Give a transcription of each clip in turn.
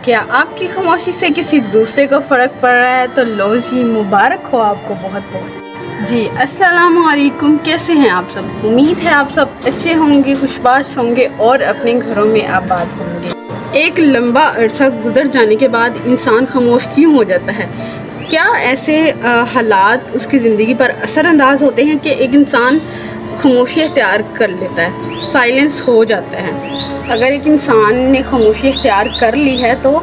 کیا آپ کی خاموشی سے کسی دوسرے کو فرق پڑ رہا ہے تو لو جی مبارک ہو آپ کو بہت بہت جی۔ السلام علیکم، کیسے ہیں آپ سب؟ امید ہے آپ سب اچھے ہوں گے، خوشباش ہوں گے اور اپنے گھروں میں آباد ہوں گے۔ ایک لمبا عرصہ گزر جانے کے بعد انسان خاموش کیوں ہو جاتا ہے؟ کیا ایسے حالات اس کی زندگی پر اثر انداز ہوتے ہیں کہ ایک انسان خاموشی اختیار کر لیتا ہے، سائلنس ہو جاتا ہے؟ اگر ایک انسان نے خاموشی اختیار کر لی ہے تو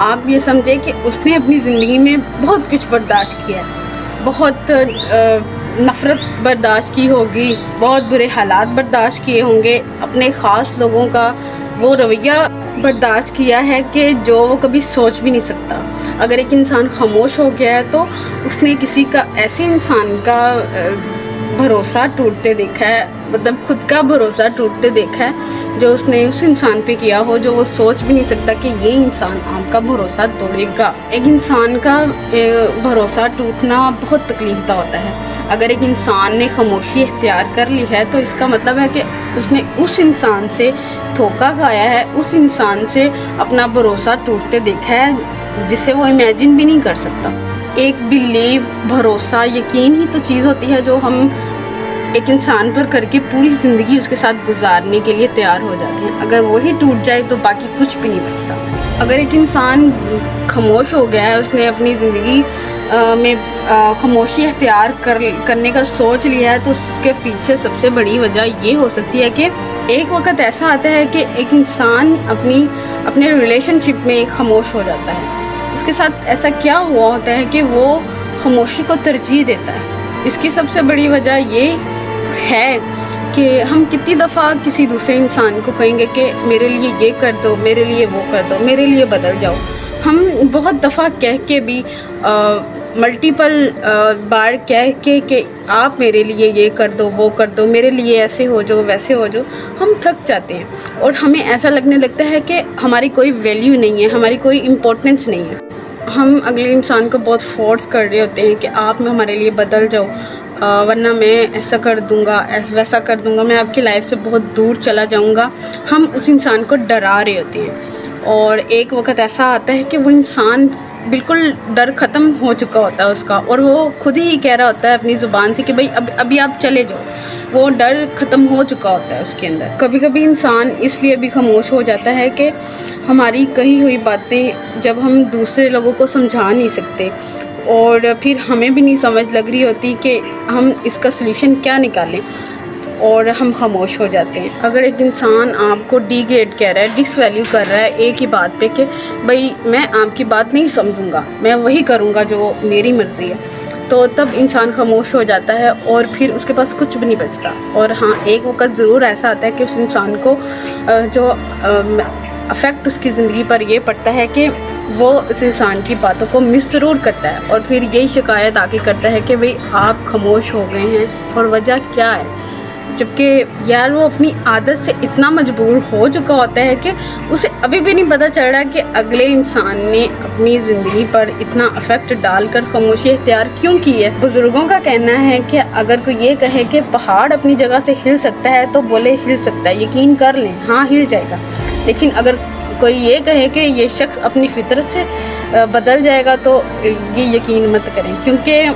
آپ یہ سمجھیں کہ اس نے اپنی زندگی میں بہت کچھ برداشت کیا ہے، بہت نفرت برداشت کی ہوگی، بہت برے حالات برداشت کیے ہوں گے، اپنے خاص لوگوں کا وہ رویہ برداشت کیا ہے کہ جو وہ کبھی سوچ بھی نہیں سکتا۔ اگر ایک انسان خاموش ہو گیا ہے تو اس نے کسی کا ایسے انسان کا بھروسہ ٹوٹتے دیکھا ہے، مطلب خود کا بھروسہ ٹوٹتے دیکھا ہے جو اس نے اس انسان پہ کیا ہو، جو وہ سوچ بھی نہیں سکتا کہ یہ انسان آپ کا بھروسہ توڑے گا۔ ایک انسان کا بھروسہ ٹوٹنا بہت تکلیف دہ ہوتا ہے۔ اگر ایک انسان نے خاموشی اختیار کر لی ہے تو اس کا مطلب ہے کہ اس نے اس انسان سے دھوکہ کھایا ہے، اس انسان سے اپنا بھروسہ ٹوٹتے دیکھا ہے جسے وہ امیجن بھی نہیں کر سکتا۔ ایک بلیو، بھروسہ، یقین ہی تو چیز ہوتی ہے جو ہم ایک انسان پر کر کے پوری زندگی اس کے ساتھ گزارنے کے لیے تیار ہو جاتے ہیں۔ اگر وہی ٹوٹ جائے تو باقی کچھ بھی نہیں بچتا۔ اگر ایک انسان خاموش ہو گیا ہے، اس نے اپنی زندگی میں خاموشی اختیار کرنے کا سوچ لیا ہے تو اس کے پیچھے سب سے بڑی وجہ یہ ہو سکتی ہے کہ ایک وقت ایسا آتا ہے کہ ایک انسان اپنے ریلیشن شپ میں خاموش ہو جاتا ہے۔ اس کے ساتھ ایسا کیا ہوا ہوتا ہے کہ وہ خاموشی کو ترجیح دیتا ہے۔ اس کی سب سے بڑی وجہ یہ ہے کہ ہم کتنی دفعہ کسی دوسرے انسان کو کہیں گے کہ میرے لیے یہ کر دو، میرے لیے وہ کر دو، میرے لیے بدل جاؤ۔ ہم بہت دفعہ کہہ کے بھی ملٹیپل بار کہہ کے کہ آپ میرے لیے یہ کر دو، وہ کر دو، میرے لیے ایسے ہو جاؤ، ویسے ہو جاؤ، ہم تھک جاتے ہیں اور ہمیں ایسا لگنے لگتا ہے کہ ہماری کوئی ویلیو نہیں ہے، ہماری کوئی امپورٹنس نہیں ہے۔ ہم اگلے انسان کو بہت فورس کر رہے ہوتے ہیں کہ آپ ہمارے لیے بدل جاؤ، ورنہ میں ایسا کر دوں گا، ویسا کر دوں گا، میں آپ کی لائف سے بہت دور چلا جاؤں گا۔ ہم اس انسان کو ڈرا رہے ہوتے ہیں اور ایک وقت ایسا آتا ہے کہ وہ انسان بالکل ڈر ختم ہو چکا ہوتا ہے اس کا، اور وہ خود ہی کہہ رہا ہوتا ہے اپنی زبان سے کہ بھائی ابھی آپ چلے جاؤ۔ وہ ڈر ختم ہو چکا ہوتا ہے اس کے اندر۔ کبھی کبھی انسان اس لیے بھی خاموش ہو جاتا ہے کہ ہماری کہی ہوئی باتیں جب ہم دوسرے لوگوں کو سمجھا نہیں سکتے اور پھر ہمیں بھی نہیں سمجھ لگ رہی ہوتی کہ ہم اس کا سلوشن کیا نکالیں، اور ہم خاموش ہو جاتے ہیں۔ اگر ایک انسان آپ کو ڈی گریڈ کہہ رہا ہے، ڈس ویلیو کر رہا ہے ایک ہی بات پہ کہ بھائی میں آپ کی بات نہیں سمجھوں گا، میں وہی کروں گا جو میری مرضی ہے، تو تب انسان خاموش ہو جاتا ہے اور پھر اس کے پاس کچھ بھی نہیں بچتا۔ اور ہاں، ایک وقت ضرور ایسا آتا ہے کہ اس انسان کو جو افیکٹ اس کی زندگی پر یہ پڑتا ہے کہ وہ اس انسان کی باتوں کو مس ضرور کرتا ہے اور پھر یہی شکایت آ کے کرتا ہے کہ بھئی آپ خاموش ہو گئے ہیں، اور وجہ کیا ہے؟ جبکہ یار وہ اپنی عادت سے اتنا مجبور ہو چکا ہوتا ہے کہ اسے ابھی بھی نہیں پتہ چل رہا کہ اگلے انسان نے اپنی زندگی پر اتنا افیکٹ ڈال کر خاموشی اختیار کیوں کی ہے۔ بزرگوں کا کہنا ہے کہ اگر کوئی یہ کہے کہ پہاڑ اپنی جگہ سے ہل سکتا ہے تو بولے ہل سکتا ہے، یقین کر لیں، ہاں ہل جائے گا۔ لیکن اگر کوئی یہ کہے کہ یہ شخص اپنی فطرت سے بدل جائے گا تو یہ یقین مت کریں، کیونکہ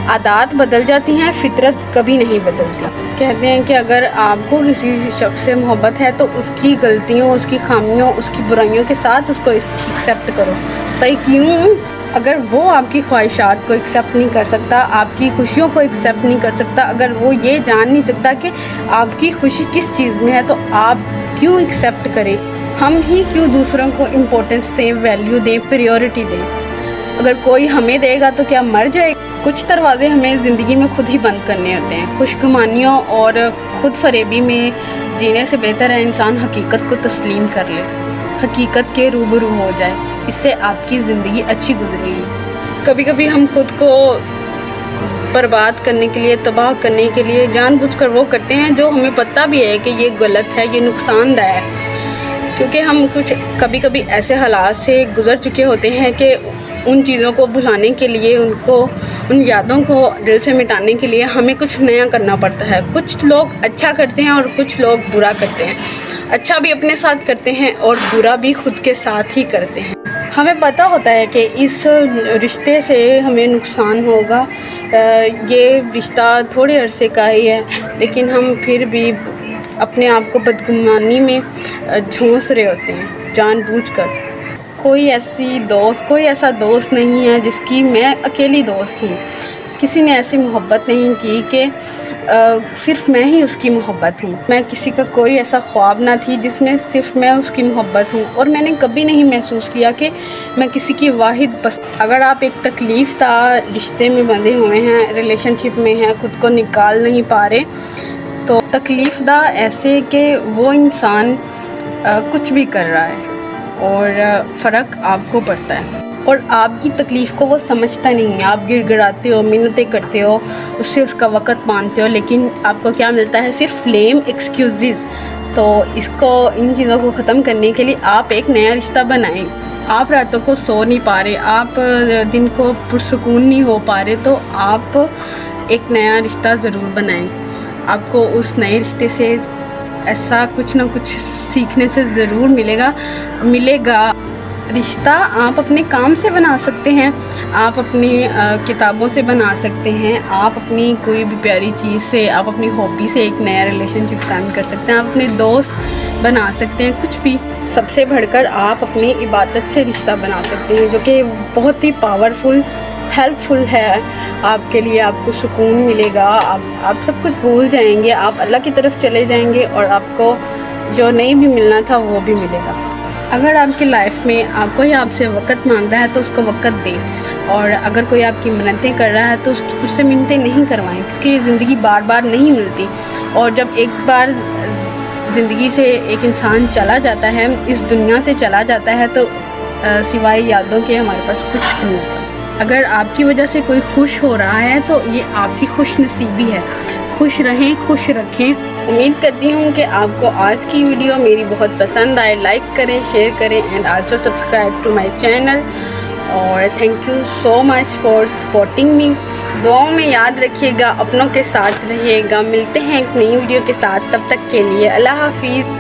عادات بدل جاتی ہیں، فطرت کبھی نہیں بدلتی۔ کہتے ہیں کہ اگر آپ کو کسی شخص سے محبت ہے تو اس کی غلطیوں، اس کی خامیوں، اس کی برائیوں کے ساتھ اس کو ایکسیپٹ کرو۔ بھائی کیوں؟ اگر وہ آپ کی خواہشات کو ایکسیپٹ نہیں کر سکتا، آپ کی خوشیوں کو ایکسیپٹ نہیں کر سکتا، اگر وہ یہ جان نہیں سکتا کہ آپ کی خوشی کس چیز میں ہے تو آپ کیوں ایکسیپٹ کریں؟ ہم ہی کیوں دوسروں کو امپورٹنس دیں، ویلیو دیں، پریورٹی دیں؟ اگر کوئی ہمیں دے گا تو کیا مر جائے گا؟ کچھ دروازے ہمیں زندگی میں خود ہی بند کرنے ہوتے ہیں۔ خوش گمانیوں اور خود فریبی میں جینے سے بہتر ہے انسان حقیقت کو تسلیم کر لے، حقیقت کے روبرو ہو جائے، اس سے آپ کی زندگی اچھی گزرے گی۔ کبھی کبھی ہم خود کو برباد کرنے کے لیے، تباہ کرنے کے لیے جان بوجھ کر وہ کرتے ہیں جو ہمیں پتہ بھی ہے کہ یہ غلط ہے، یہ نقصان دہ ہے، کیونکہ ہم کبھی کبھی ایسے حالات سے گزر چکے ہوتے ہیں کہ ان چیزوں کو بھلانے کے لیے، ان کو ان یادوں کو دل سے مٹانے کے لیے ہمیں کچھ نیا کرنا پڑتا ہے. کچھ لوگ اچھا کرتے ہیں اور کچھ لوگ برا کرتے ہیں. اچھا بھی اپنے ساتھ کرتے ہیں اور برا بھی خود کے ساتھ ہی کرتے ہیں. ہمیں پتہ ہوتا ہے کہ اس رشتے سے ہمیں نقصان ہوگا, یہ رشتہ تھوڑے عرصے کا ہی ہے, لیکن ہم پھر بھی اپنے آپ کو بدگمانی میں جھونس رہے ہوتے ہیں جان بوجھ کر. کوئی ایسا دوست نہیں ہے جس کی میں اکیلی دوست ہوں. کسی نے ایسی محبت نہیں کی کہ صرف میں ہی اس کی محبت ہوں. میں کسی کا کوئی ایسا خواب نہ تھی جس میں صرف میں اس کی محبت ہوں, اور میں نے کبھی نہیں محسوس کیا کہ میں کسی کی واحد بس. اگر آپ ایک تکلیف دہ رشتے میں بندھے ہوئے ہیں, ریلیشن شپ میں ہیں, خود کو نکال نہیں پا رہے, تو تکلیف دہ ایسے کہ وہ انسان کچھ بھی کر رہا ہے اور فرق آپ کو پڑتا ہے, اور آپ کی تکلیف کو وہ سمجھتا نہیں ہے. آپ گڑ گڑاتے ہو, منتیں کرتے ہو, اس سے اس کا وقت مانتے ہو, لیکن آپ کو کیا ملتا ہے؟ صرف لیم ایکسکیوزز. تو ان چیزوں کو ختم کرنے کے لیے آپ ایک نیا رشتہ بنائیں. آپ راتوں کو سو نہیں پا رہے, آپ دن کو پرسکون نہیں ہو پا رہے, تو آپ ایک نیا رشتہ ضرور بنائیں. آپ کو اس نئے رشتے سے ایسا کچھ نہ کچھ سیکھنے سے ضرور ملے گا. رشتہ آپ اپنے کام سے بنا سکتے ہیں, آپ اپنی کتابوں سے بنا سکتے ہیں, آپ اپنی کوئی بھی پیاری چیز سے, آپ اپنی ہابی سے ایک نیا ریلیشن شپ قائم کر سکتے ہیں, آپ اپنے دوست بنا سکتے ہیں, کچھ بھی. سب سے بڑھ کر آپ اپنی عبادت سے رشتہ بنا سکتے ہیں, جو کہ بہت ہی پاورفل, ہیلپ فل ہے آپ کے لیے. آپ کو سکون ملے گا, آپ سب کچھ بھول جائیں گے, آپ اللہ کی طرف چلے جائیں گے, اور آپ کو جو نہیں بھی ملنا تھا وہ بھی ملے گا. اگر آپ کی لائف میں کوئی آپ سے وقت مانگ رہا ہے تو اس کو وقت دیں, اور اگر کوئی آپ کی منتیں کر رہا ہے تو اس سے منتیں نہیں کروائیں, کیونکہ زندگی بار بار نہیں ملتی, اور جب ایک بار زندگی سے ایک انسان چلا جاتا ہے, اس دنیا سے چلا جاتا ہے, تو سوائے یادوں کے ہمارے پاس کچھ نہیں ہوتا. اگر آپ کی وجہ سے کوئی خوش ہو رہا ہے تو یہ آپ کی خوش نصیبی ہے. خوش رہیں, خوش رکھیں. امید کرتی ہوں کہ آپ کو آج کی ویڈیو میری بہت پسند آئے. لائک کریں, شیئر کریں, and also subscribe to my channel. اور thank you so much for supporting me. دعاؤں میں یاد رکھیے گا, اپنوں کے ساتھ رہیے گا. ملتے ہیں ایک نئی ویڈیو کے ساتھ, تب تک کے لیے اللہ حافظ.